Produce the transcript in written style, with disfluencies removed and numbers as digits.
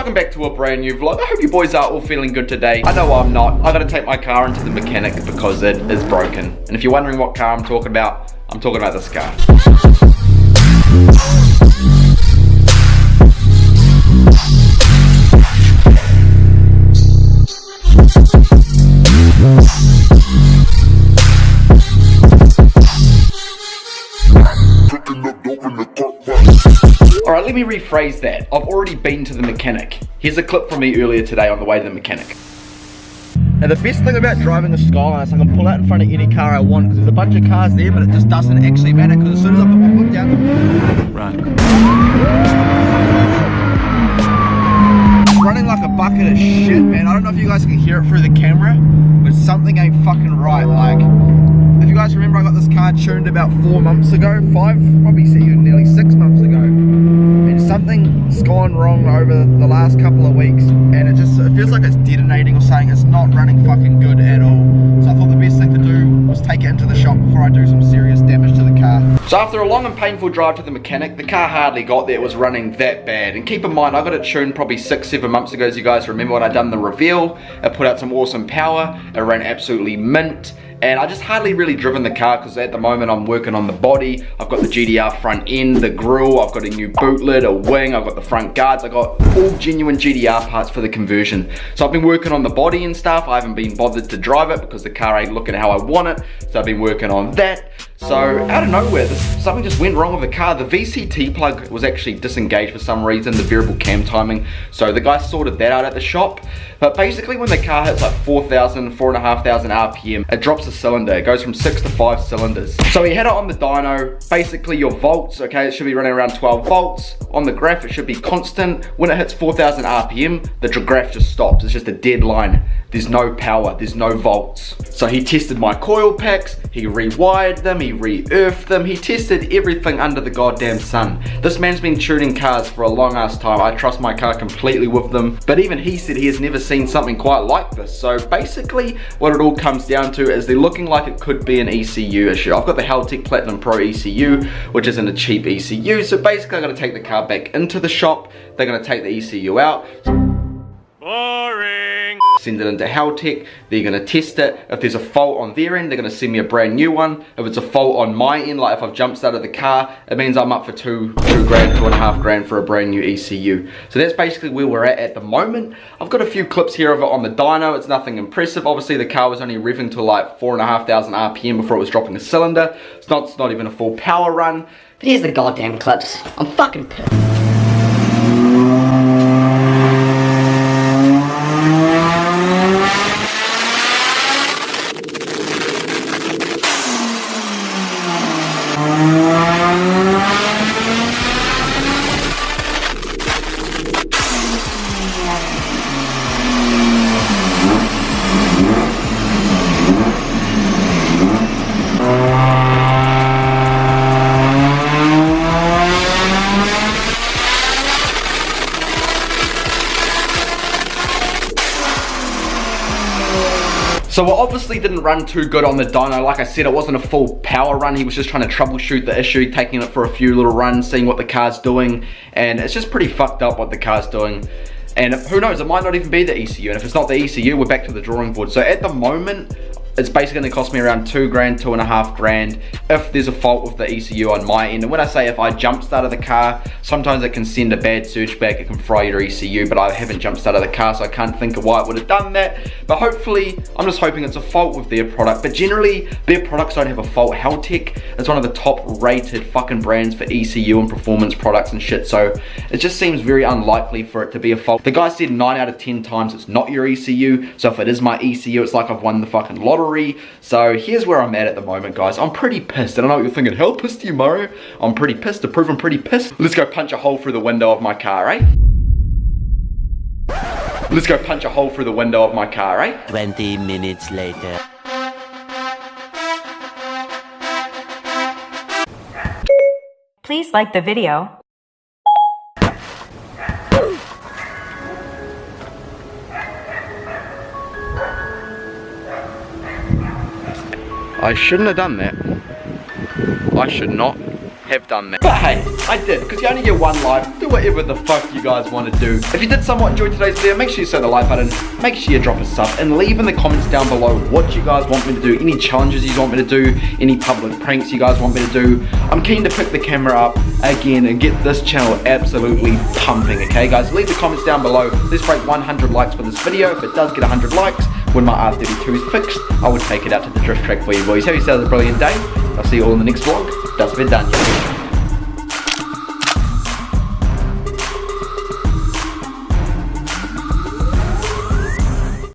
welcome back to a brand new vlog. I hope you boys are all feeling good today. I know I'm not. I gotta take my car into the mechanic because it is broken. And if you're wondering what car I'm talking about this car. Alright, let me rephrase that. I've already been to the mechanic. Here's a clip from me earlier today on the way to the mechanic. Now the best thing about driving a Skyline is I can pull out in front of any car I want because there's a bunch of cars there, but it just doesn't actually matter because as soon as I put my foot down, run. Running like a bucket of shit, man. I don't know if you guys can hear it through the camera, but something ain't fucking right. Like, if you guys remember, I got this car tuned about 4 months ago, probably nearly 6 months ago. And something's gone wrong over the last couple of weeks, and it feels like it's detonating or something. It's not running fucking good at all. So I thought the best thing to do was take it into the shop before I do some serious damage to the car. So after a long and painful drive to the mechanic, the car hardly got there. It was running that bad. And keep in mind, I got it tuned probably 6-7 months ago, as you guys remember when I done the reveal. It put out some awesome power. It ran absolutely mint. And I just hardly really driven the car because at the moment I'm working on the body. I've got the GDR front end, the grille, I've got a new boot lid, a wing, I've got the front guards, I've got all genuine GDR parts for the conversion. So I've been working on the body and stuff. I haven't been bothered to drive it because the car ain't looking how I want it. So I've been working on that. So out of nowhere, something just went wrong with the car. The VCT plug was actually disengaged for some reason, the variable cam timing. So the guy sorted that out at the shop. But basically when the car hits like 4,500 RPM, it drops the cylinder. It goes from 6 to 5 cylinders. So he had it on the dyno. Basically your volts, okay, it should be running around 12 volts. On the graph, it should be constant. When it hits 4,000 RPM, the graph just stops. It's just a dead line. There's no power, there's no volts. So he tested my coil packs, he rewired them, he re-earthed them, he tested everything under the goddamn sun. This man's been tuning cars for a long ass time. I trust my car completely with them, but even he said he has never seen something quite like this. So basically what it all comes down to is they're looking like it could be an ECU issue. I've got the Haltech Platinum Pro ECU, which isn't a cheap ECU. So basically I'm gonna take the car back into the shop, they're gonna take the ECU out. Boring. Send it into Haltech, they're gonna test it. If there's a fault on their end, they're gonna send me a brand new one. If it's a fault on my end, like if I've jumped out of the car, it means I'm up for two grand, $2.5 for a brand new ECU. So that's basically where we're at the moment. I've got a few clips here of it on the dyno. It's nothing impressive. Obviously the car was only revving to like 4,500 RPM before it was dropping a cylinder. It's not even a full power run. But here's the goddamn clips. I'm fucking pissed. So it obviously didn't run too good on the dyno. Like I said, it wasn't a full power run. He was just trying to troubleshoot the issue, taking it for a few little runs, seeing what the car's doing. And it's just pretty fucked up what the car's doing. And who knows, it might not even be the ECU. And if it's not the ECU, we're back to the drawing board. So at the moment, it's basically going to cost me around $2 grand, $2.5 grand if there's a fault with the ECU on my end. And when I say if I jump started the car, sometimes it can send a bad surge back, it can fry your ECU, but I haven't jump started the car, so I can't think of why it would have done that. But hopefully, I'm just hoping it's a fault with their product. But generally, their products don't have a fault. Haltech is one of the top rated fucking brands for ECU and performance products and shit, so it just seems very unlikely for it to be a fault. The guy said 9 out of 10 times it's not your ECU, so if it is my ECU, it's like I've won the fucking lottery. So here's where I'm at the moment, guys. I'm pretty pissed. I don't know what you're thinking. How pissed are you, Mario? I'm pretty pissed. To prove I'm pretty pissed, let's go punch a hole through the window of my car, eh? Let's go punch a hole through the window of my car, eh? 20 minutes later. Please like the video. I shouldn't have done that. I should not have done that. But hey, I did, because you only get one life. Do whatever the fuck you guys want to do. If you did somewhat enjoy today's video, make sure you hit the like button, make sure you drop a sub, and leave in the comments down below what you guys want me to do, any challenges you want me to do, any public pranks you guys want me to do. I'm keen to pick the camera up again and get this channel absolutely pumping, okay guys? Leave the comments down below. Let's break 100 likes for this video. If it does get 100 likes, when my R32 is fixed, I will take it out to the drift track for you boys. Have yourselves a brilliant day. I'll see you all in the next vlog. Das wird dann.